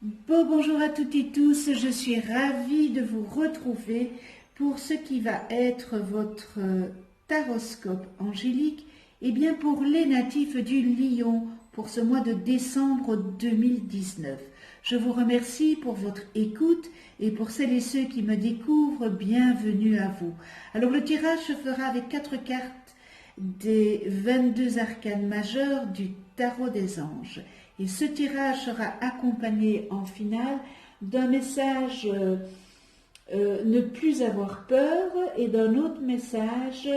Bonjour à toutes et tous, je suis ravie de vous retrouver pour ce qui va être votre taroscope angélique et bien pour les natifs du Lion pour ce mois de décembre 2019. Je vous remercie pour votre écoute et pour celles et ceux qui me découvrent, bienvenue à vous. Alors le tirage se fera avec 4 cartes des 22 arcanes majeurs du tarot des anges. Et ce tirage sera accompagné en finale d'un message ne plus avoir peur et d'un autre message,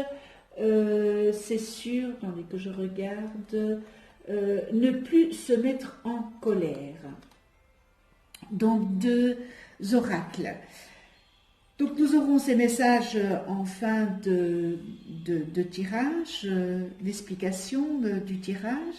c'est sûr, attendez que je regarde, ne plus se mettre en colère. Donc deux oracles. Donc nous aurons ces messages en fin de tirage, l'explication du tirage.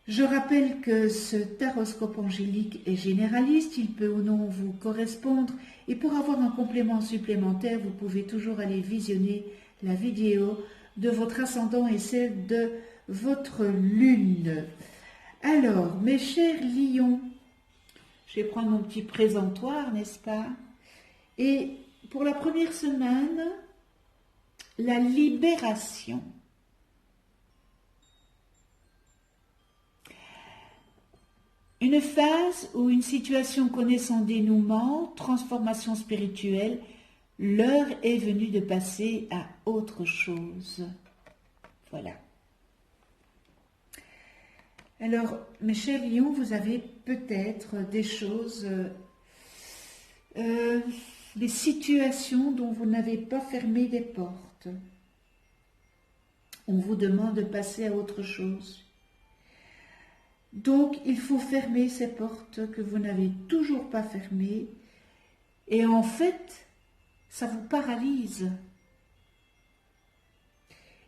Je rappelle que ce taroscope angélique est généraliste, il peut ou non vous correspondre et pour avoir un complément supplémentaire, vous pouvez toujours aller visionner la vidéo de votre ascendant et celle de votre lune. Alors, mes chers lions, je vais prendre mon petit présentoir, n'est-ce pas? Et pour la première semaine, la libération. Une phase où une situation connaît son dénouement, transformation spirituelle, l'heure est venue de passer à autre chose. Voilà. Alors, mes chers lions, vous avez peut-être des choses, des situations dont vous n'avez pas fermé des portes. On vous demande de passer à autre chose. Donc, il faut fermer ces portes que vous n'avez toujours pas fermées. Et en fait, ça vous paralyse.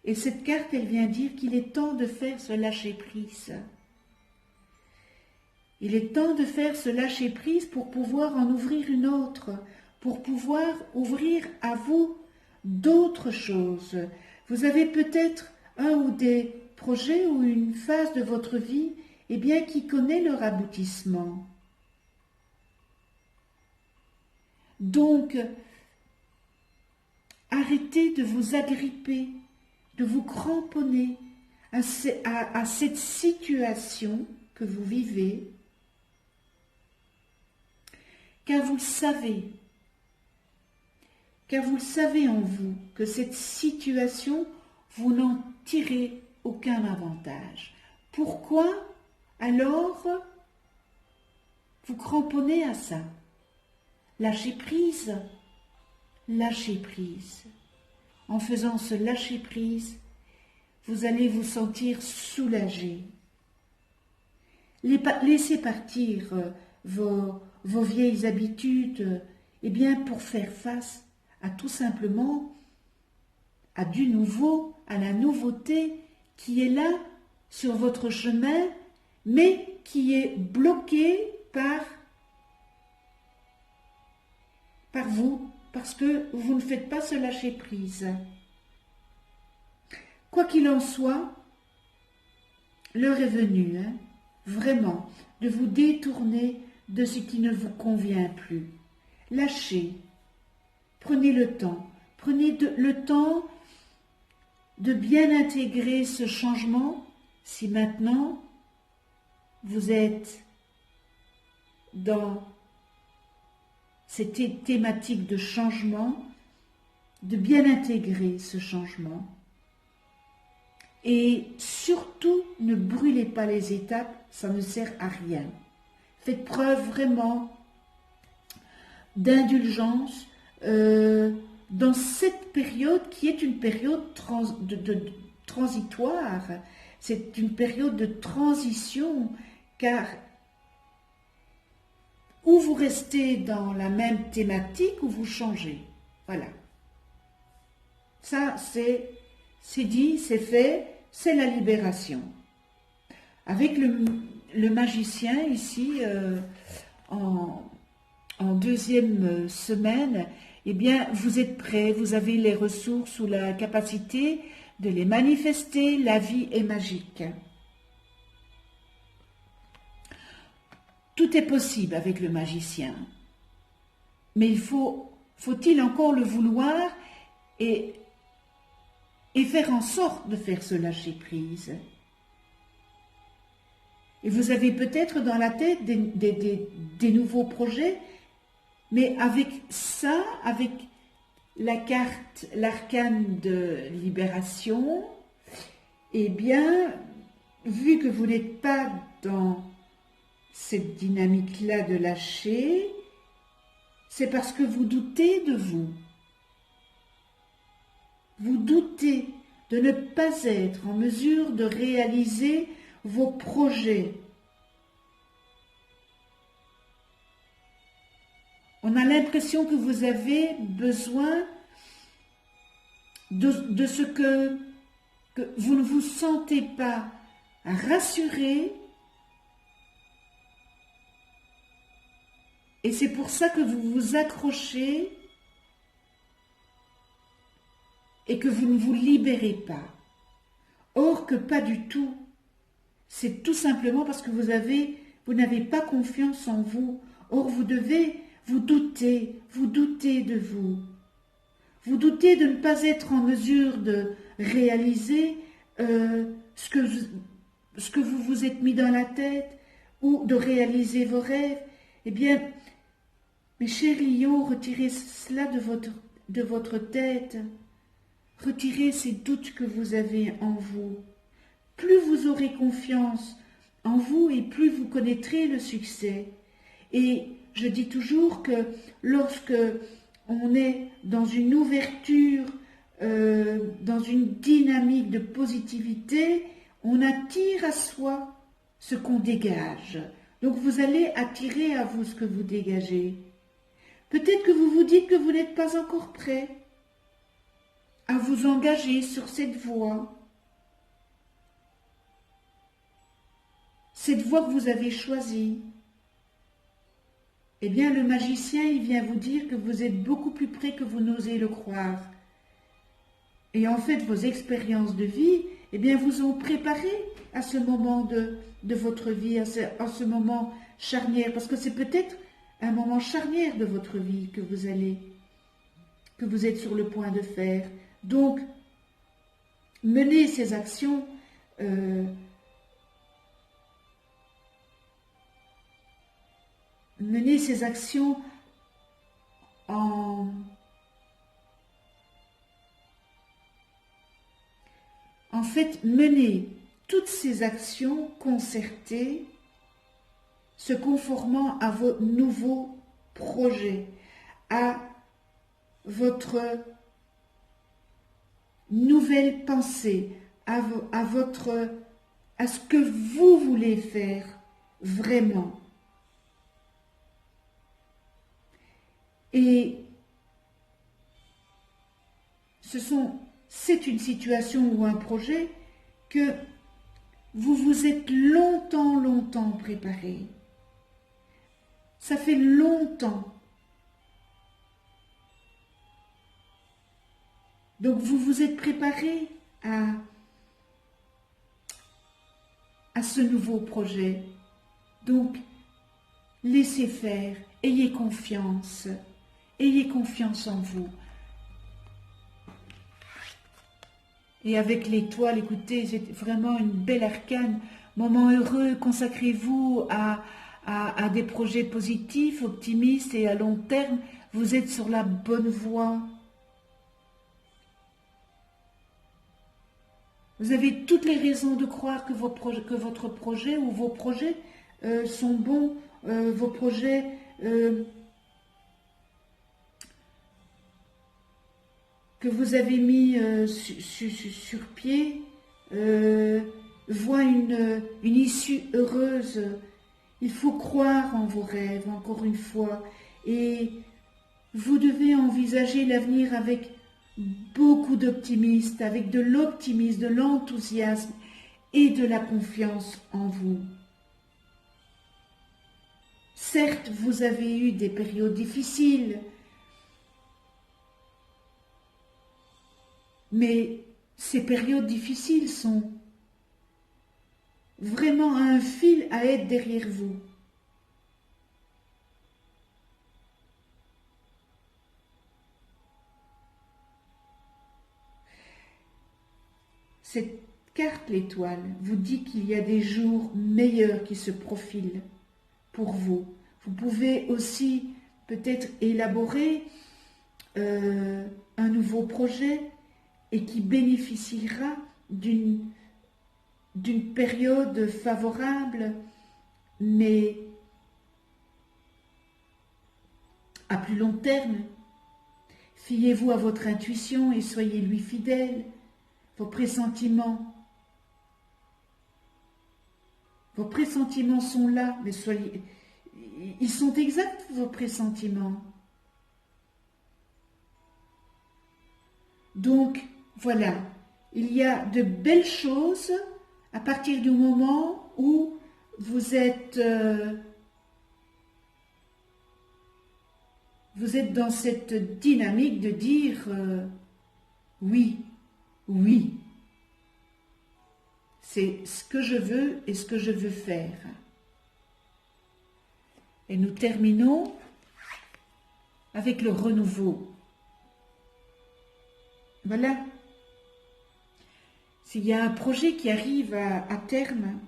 Et cette carte, elle vient dire qu'il est temps de faire ce lâcher-prise. Il est temps de faire ce lâcher-prise pour pouvoir en ouvrir une autre, pour pouvoir ouvrir à vous d'autres choses. Vous avez peut-être un ou des projets ou une phase de votre vie qui connaît leur aboutissement. Donc, arrêtez de vous agripper, de vous cramponner à cette situation que vous vivez, car vous le savez en vous que cette situation, vous n'en tirez aucun avantage. Pourquoi alors vous cramponnez à ça? Lâchez prise, lâchez prise. En faisant ce lâcher prise, vous allez vous sentir soulagé. Laissez partir vos vieilles habitudes, pour faire face à tout simplement à du nouveau, à la nouveauté qui est là sur votre chemin, mais qui est bloqué par vous, parce que vous ne faites pas ce lâcher prise. Quoi qu'il en soit, l'heure est venue, vraiment, de vous détourner de ce qui ne vous convient plus. Lâchez, prenez le temps de bien intégrer ce changement. Si maintenant vous êtes dans cette thématique de changement, de bien intégrer ce changement. Et surtout, ne brûlez pas les étapes, ça ne sert à rien. Faites preuve vraiment d'indulgence dans cette période qui est une période transitoire. C'est une période de transition, car ou vous restez dans la même thématique ou vous changez. Voilà. Ça, c'est dit, c'est fait, c'est la libération. Avec le magicien ici, en deuxième semaine, vous êtes prêts, vous avez les ressources ou la capacité de les manifester. La vie est magique. tout est possible avec le magicien. Mais faut-il encore le vouloir et faire en sorte de faire ce lâcher-prise. Et vous avez peut-être dans la tête des nouveaux projets, mais avec ça, avec la carte, l'arcane de libération, eh bien, vu que vous n'êtes pas dans cette dynamique-là de lâcher, c'est parce que vous doutez de vous. Vous doutez de ne pas être en mesure de réaliser vos projets. On a l'impression que vous avez besoin de ce que vous ne vous sentez pas rassuré. Et c'est pour ça que vous vous accrochez et que vous ne vous libérez pas. Or que pas du tout. C'est tout simplement parce que vous n'avez pas confiance en vous. Or vous doutez de vous. Vous doutez de ne pas être en mesure de réaliser ce que vous vous êtes mis dans la tête ou de réaliser vos rêves. Eh bien, mes chers lions, retirez cela de votre tête. Retirez ces doutes que vous avez en vous. Plus vous aurez confiance en vous et plus vous connaîtrez le succès. Et je dis toujours que lorsque on est dans une ouverture, dans une dynamique de positivité, on attire à soi ce qu'on dégage. Donc vous allez attirer à vous ce que vous dégagez. Peut-être que vous vous dites que vous n'êtes pas encore prêt à vous engager sur cette voie. Cette voie que vous avez choisie. Eh bien, le magicien, il vient vous dire que vous êtes beaucoup plus près que vous n'osez le croire. Et en fait, vos expériences de vie, eh bien, vous ont préparé à ce moment de votre vie, à ce moment charnière. Parce que c'est peut-être un moment charnière de votre vie que vous êtes sur le point de faire. Donc, menez ces actions en fait, menez toutes ces actions concertées, se conformant à vos nouveaux projets, à votre nouvelle pensée, à ce que vous voulez faire vraiment. Et c'est une situation ou un projet que vous vous êtes longtemps préparé. Ça fait longtemps. Donc vous vous êtes préparé à ce nouveau projet. Donc laissez faire, ayez confiance en vous. Et avec l'étoile, écoutez, c'est vraiment une belle arcane. Moment heureux, consacrez-vous à des projets positifs, optimistes et à long terme. Vous êtes sur la bonne voie. Vous avez toutes les raisons de croire que votre projet ou vos projets sont bons, vos projets que vous avez mis sur pied voient une issue heureuse. Il faut croire en vos rêves, encore une fois, et vous devez envisager l'avenir avec beaucoup d'optimisme, avec de l'optimisme, de l'enthousiasme et de la confiance en vous. Certes, vous avez eu des périodes difficiles, mais ces périodes difficiles sont vraiment un fil à être derrière vous. cette carte, l'étoile, vous dit qu'il y a des jours meilleurs qui se profilent pour vous. Vous pouvez aussi peut-être élaborer un nouveau projet et qui bénéficiera d'une période favorable, mais à plus long terme. Fiez-vous à votre intuition et soyez lui fidèle. Vos pressentiments sont là, mais ils sont exacts, vos pressentiments. Donc, voilà, il y a de belles choses à partir du moment où vous êtes dans cette dynamique de dire oui, oui, c'est ce que je veux et ce que je veux faire. Et nous terminons avec le renouveau. Voilà. S'il y a un projet qui arrive à terme,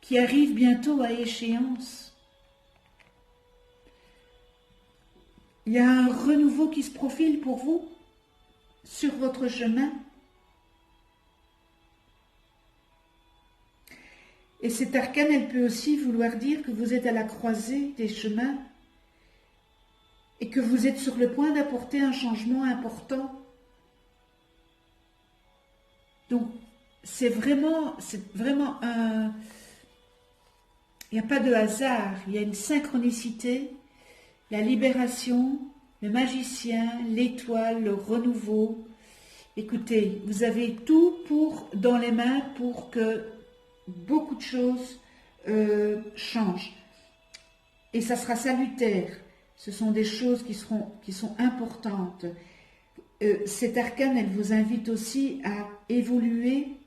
qui arrive bientôt à échéance, il y a un renouveau qui se profile pour vous sur votre chemin. Et cette arcane, elle peut aussi vouloir dire que vous êtes à la croisée des chemins et que vous êtes sur le point d'apporter un changement important. Donc, c'est vraiment un... Il n'y a pas de hasard, il y a une synchronicité, la libération, le magicien, l'étoile, le renouveau. Écoutez, vous avez tout dans les mains pour que beaucoup de choses changent. Et ça sera salutaire. Ce sont des choses qui sont importantes. Cette arcane, elle vous invite aussi à évaluer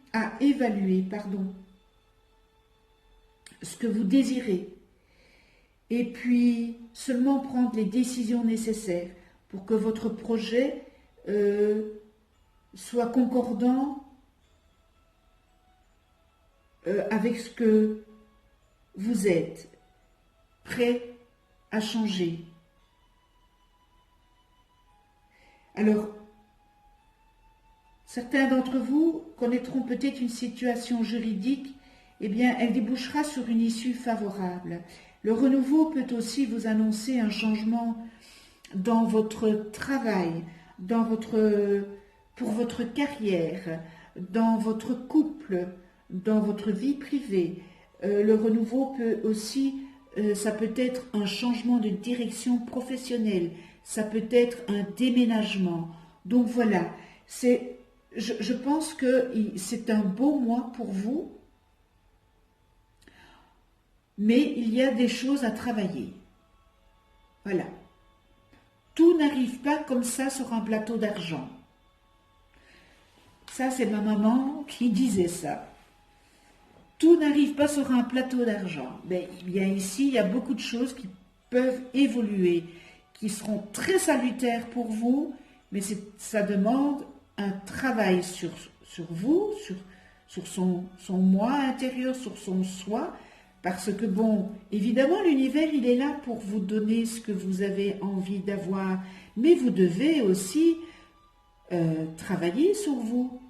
ce que vous désirez. Et puis, seulement prendre les décisions nécessaires pour que votre projet soit concordant avec ce que vous êtes prêt à changer. Alors, certains d'entre vous connaîtront peut-être une situation juridique, eh bien, elle débouchera sur une issue favorable. Le renouveau peut aussi vous annoncer un changement dans votre travail, pour votre carrière, dans votre couple, dans votre vie privée. Le renouveau peut aussi, ça peut être un changement de direction professionnelle, ça peut être un déménagement. Donc voilà, je pense que c'est un beau mois pour vous, mais il y a des choses à travailler. Voilà. Tout n'arrive pas comme ça sur un plateau d'argent. Ça, c'est ma maman qui disait ça. Tout n'arrive pas sur un plateau d'argent. Mais bien ici, il y a beaucoup de choses qui peuvent évoluer, qui seront très salutaires pour vous, mais ça demande un travail sur vous, sur son moi intérieur, sur son soi, parce que bon, évidemment, l'univers, il est là pour vous donner ce que vous avez envie d'avoir, mais vous devez aussi travailler sur vous,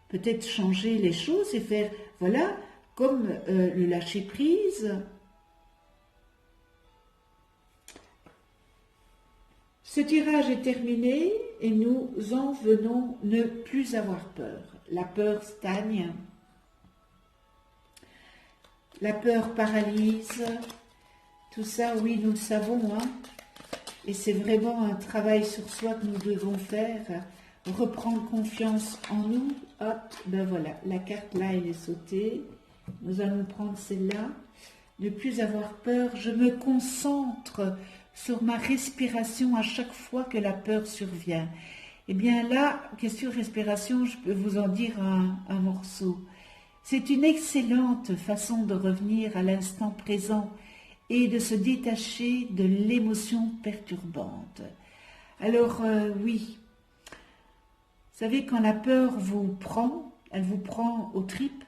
peut-être changer les choses et faire, voilà, comme le lâcher-prise. Ce tirage est terminé et nous en venons ne plus avoir peur. La peur stagne. La peur paralyse. Tout ça, oui, nous le savons. Hein. Et c'est vraiment un travail sur soi que nous devons faire. Reprendre confiance en nous. Hop, ben voilà, la carte là, elle est sautée. Nous allons prendre celle-là. Ne plus avoir peur. Je me concentre sur ma respiration à chaque fois que la peur survient. Eh bien là, question respiration, je peux vous en dire un morceau. C'est une excellente façon de revenir à l'instant présent et de se détacher de l'émotion perturbante. Alors oui, savez, quand la peur vous prend, elle vous prend aux tripes,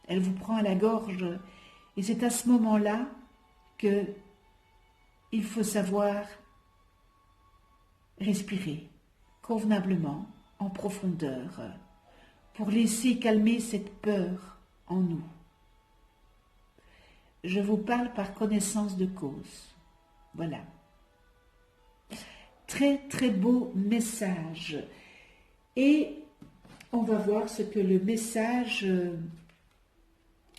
elle vous prend à la gorge, et c'est à ce moment-là que il faut savoir respirer convenablement, en profondeur, pour laisser calmer cette peur en nous. Je vous parle par connaissance de cause. Voilà. Très très beau message. Et on va voir ce que le message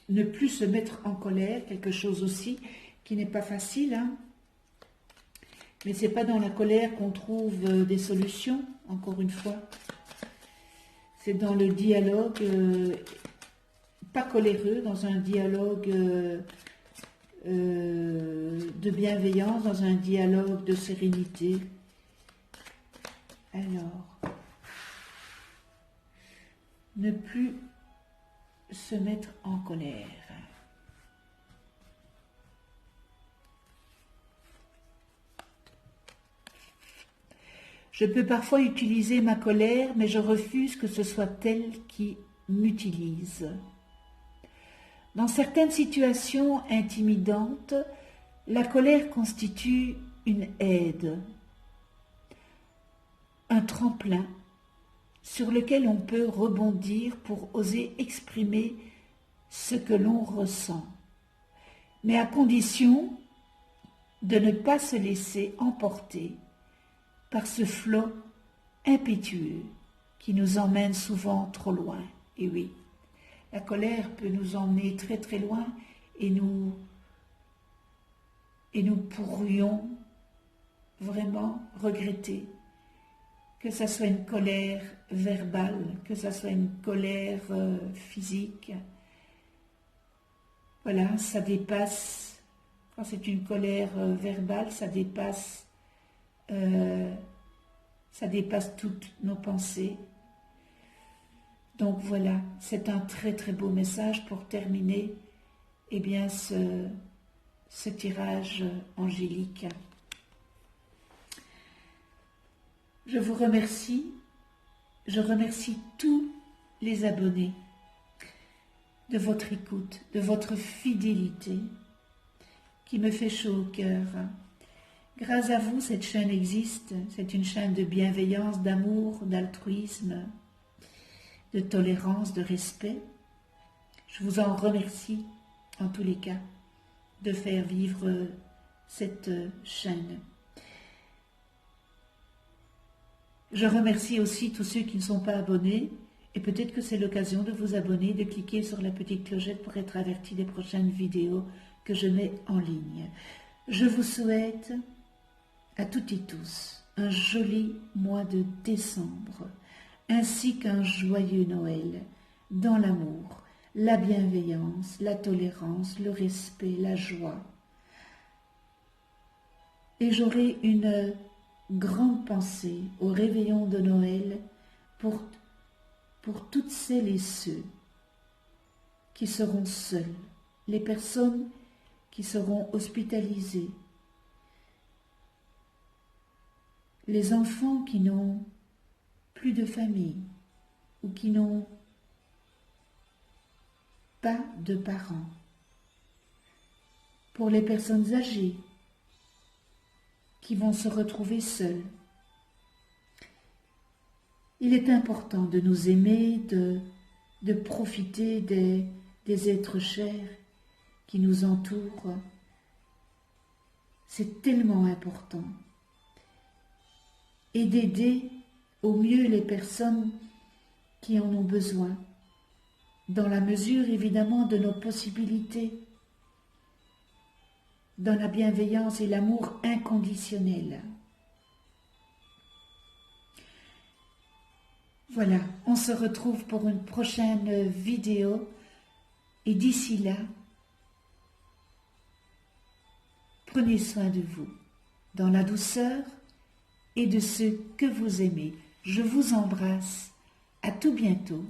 ne plus se mettre en colère, quelque chose aussi qui n'est pas facile, hein. Mais ce n'est pas dans la colère qu'on trouve des solutions, encore une fois. C'est dans le dialogue, pas coléreux, dans un dialogue de bienveillance, dans un dialogue de sérénité. Alors, ne plus se mettre en colère. Je peux parfois utiliser ma colère, mais je refuse que ce soit elle qui m'utilise. Dans certaines situations intimidantes, la colère constitue une aide, un tremplin sur lequel on peut rebondir pour oser exprimer ce que l'on ressent, mais à condition de ne pas se laisser emporter par ce flot impétueux qui nous emmène souvent trop loin. Et oui, la colère peut nous emmener très très loin et nous pourrions vraiment regretter que ça soit une colère verbale, que ça soit une colère physique. Voilà, ça dépasse, quand c'est une colère verbale, ça dépasse toutes nos pensées. Donc voilà, c'est un très très beau message pour terminer ce tirage angélique. Je vous remercie, je remercie tous les abonnés de votre écoute, de votre fidélité qui me fait chaud au cœur. Grâce à vous, cette chaîne existe. C'est une chaîne de bienveillance, d'amour, d'altruisme, de tolérance, de respect. Je vous en remercie, en tous les cas, de faire vivre cette chaîne. Je remercie aussi tous ceux qui ne sont pas abonnés, et peut-être que c'est l'occasion de vous abonner, de cliquer sur la petite clochette pour être averti des prochaines vidéos que je mets en ligne. Je vous souhaite à toutes et tous un joli mois de décembre, ainsi qu'un joyeux Noël, dans l'amour, la bienveillance, la tolérance, le respect, la joie. Et j'aurai une grande pensée au réveillon de Noël pour toutes celles et ceux qui seront seuls, les personnes qui seront hospitalisées, les enfants qui n'ont plus de famille ou qui n'ont pas de parents, pour les personnes âgées qui vont se retrouver seules. Il est important de nous aimer, de profiter des êtres chers qui nous entourent. C'est tellement important. Et d'aider au mieux les personnes qui en ont besoin, dans la mesure évidemment de nos possibilités, dans la bienveillance et l'amour inconditionnel. Voilà, on se retrouve pour une prochaine vidéo et d'ici là, prenez soin de vous, dans la douceur et de ceux que vous aimez. Je vous embrasse. À tout bientôt.